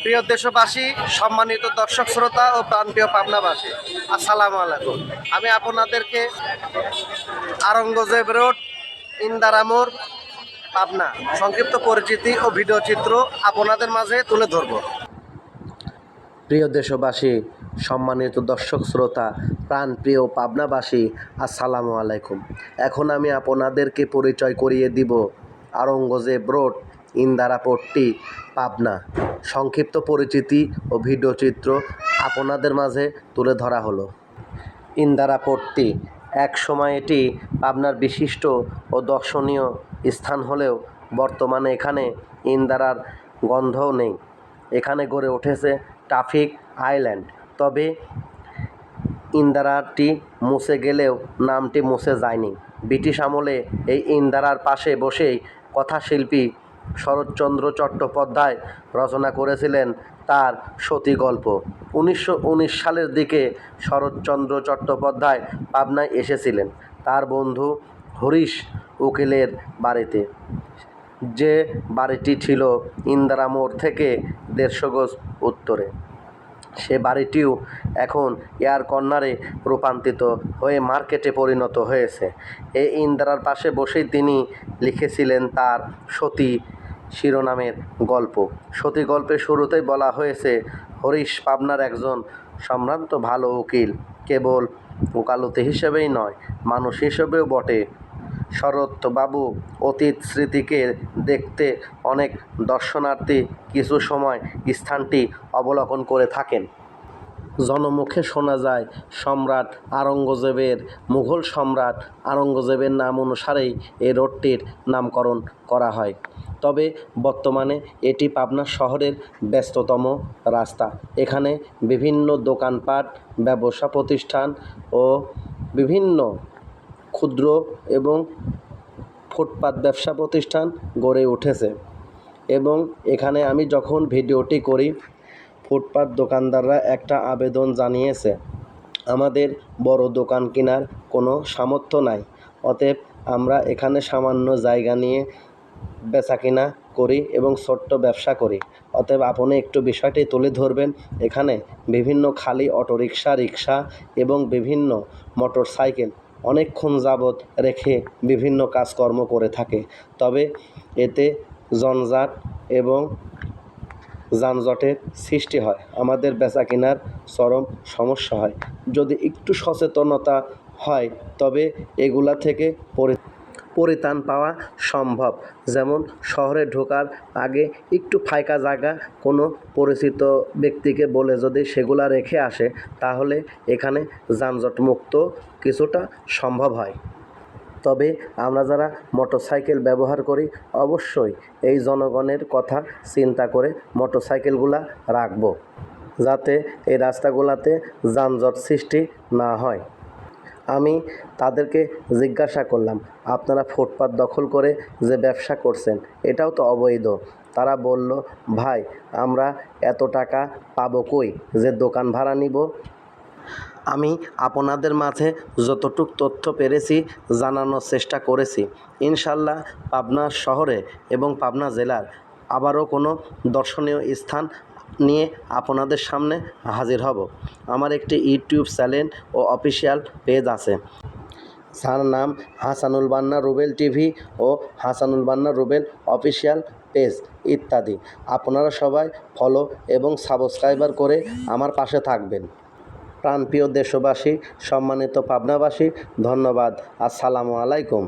প্রিয় দেশবাসী, সম্মানিত দর্শক শ্রোতা ও প্রাণপ্রিয় পাবনাবাসী, আসসালামু আলাইকুম। আমি আপনাদেরকে আওরঙ্গজেব রোড, ইন্দারা মোড়, পাবনা সংক্ষিপ্ত পরিচিতি ও ভিডিও চিত্র আপনাদের মাঝে তুলে ধরব। প্রিয় দেশবাসী, সম্মানিত দর্শক শ্রোতা, প্রাণপ্রিয় পাবনাবাসী, আসসালামু আলাইকুম। এখন আমি আপনাদেরকে পরিচয় করিয়ে দিব আওরঙ্গজেব রোড, ইন্দারা পট্টি, পাবনা সংক্ষিপ্ত পরিচিতি ও ভিডিও চিত্র আপনাদের মাঝে তুলে ধরা হলো। ইন্দারা পট্টি এক সময় এটি পাবনার বিশিষ্ট ও দর্শনীয় স্থান হলেও বর্তমানে এখানে ইন্দারার গন্ধও নেই। এখানে গড়ে উঠেছে ট্রাফিক আইল্যান্ড। তবে ইন্দারাটি মুছে গেলেও নামটি মুছে যায়নি। ব্রিটিশ আমলে এই ইন্দারার পাশে বসেই কথাশিল্পী শরৎচন্দ্র চট্টোপাধ্যায় রচনা করেছিলেন তার সতী গল্প। 1919 সালের দিকে শরৎচন্দ্র চট্টোপাধ্যায় পাবনায় এসেছিলেন তার বন্ধু হরিশ উকিলের বাড়িতে, যে বাড়িটি ছিল ইন্দারা মোড় থেকে 150 গজ উত্তরে। সে বাড়িটিও এখন এয়ার কর্নারে রূপান্তরিত হয়ে মার্কেটে পরিণত হয়েছে। এই ইন্দারার পাশে বসেই তিনি লিখেছিলেন তার সতী শিরোনামের গল্প। সতী গল্পের শুরুতেই বলা হয়েছে, হরিশ পাবনার একজন সম্ভ্রান্ত ভালো উকিল, কেবল ওকালতি হিসেবেই নয়, মানুষ হিসেবেও বটে। শরৎবাবু অতীত স্মৃতিকে দেখতে অনেক দর্শনার্থী কিছু সময় স্থানটি অবলোকন করে থাকেন। জনমুখে শোনা যায় সম্রাট আওরঙ্গজেবের মুঘল সম্রাট আওরঙ্গজেবের নাম অনুসারেই এই রোডটির নামকরণ করা হয়। তবে বর্তমানে এটি পাবনা শহরের ব্যস্ততম রাস্তা। এখানে বিভিন্ন দোকানপাট, ব্যবসা প্রতিষ্ঠান ও বিভিন্ন ক্ষুদ্র এবং ফুটপাত ব্যবসা প্রতিষ্ঠান গড়ে উঠেছে। এবং এখানে আমি যখন ভিডিওটি করি, ফুটপাত দোকানদাররা একটা আবেদন জানিয়েছে, আমাদের বড় দোকান কেনার কোনো সামর্থ্য নাই, অতএব আমরা এখানে সামান্য জায়গা নিয়ে বেচাকেনা করি এবং ছোট্ট ব্যবসা করি। অতএব আপনি একটু বিষয়টি তুলে ধরবেন। এখানে বিভিন্ন খালি অটোরিকশা, রিক্সা এবং বিভিন্ন মোটর সাইকেল অনেকক্ষণ যাবৎ রেখে বিভিন্ন কাজকর্ম করে থাকে। তবে এতে জঞ্জাট এবং যানজটের সৃষ্টি হয়, আমাদের বেচা কেনার চরম সমস্যা হয়। যদি একটু সচেতনতা হয় তবে এগুলা থেকে পরিত্রাণ পাওয়া সম্ভব। যেমন শহরে ঢোকার আগে একটু ফাঁকা জায়গা কোনো পরিচিত ব্যক্তিকে বলে যদি সেগুলা রেখে আসে, তাহলে এখানে যানজটমুক্ত কিছুটা সম্ভব হয়। তবে আমরা যারা মোটরসাইকেল ব্যবহার করি, অবশ্যই এই জনগণের কথা চিন্তা করে মোটরসাইকেলগুলা রাখব, যাতে এই রাস্তাগুলাতে যানজট সৃষ্টি না হয়। আমি তাদেরকে জিজ্ঞাসা করলাম, আপনারা ফুটপাত দখল করে যে ব্যবসা করছেন, এটাও তো অবৈধ। তারা বলল, ভাই আমরা এত টাকা পাবো কই যে দোকান ভাড়া নিব। আমি আপনাদের মাঝে যতটুকু তথ্য পেরেছি জানানোর চেষ্টা করেছি। ইনশাল্লাহ পাবনা শহরে এবং পাবনা জেলার আবারও কোনো দর্শনীয় স্থান নিয়ে আপনাদের সামনে হাজির হব। আমার একটি ইউটিউব চ্যানেল ও অফিসিয়াল পেজ আছে, যার নাম হাসানুল বান্না রুবেল টিভি ও হাসানুল বান্না রুবেল অফিসিয়াল পেজ ইত্যাদি। আপনারা সবাই ফলো এবং সাবস্ক্রাইবার করে আমার পাশে থাকবেন। প্রাণপ্রিয় দেশবাসী, সম্মানিত পাবনাবাসী, ধন্যবাদ। আসসালামু আলাইকুম।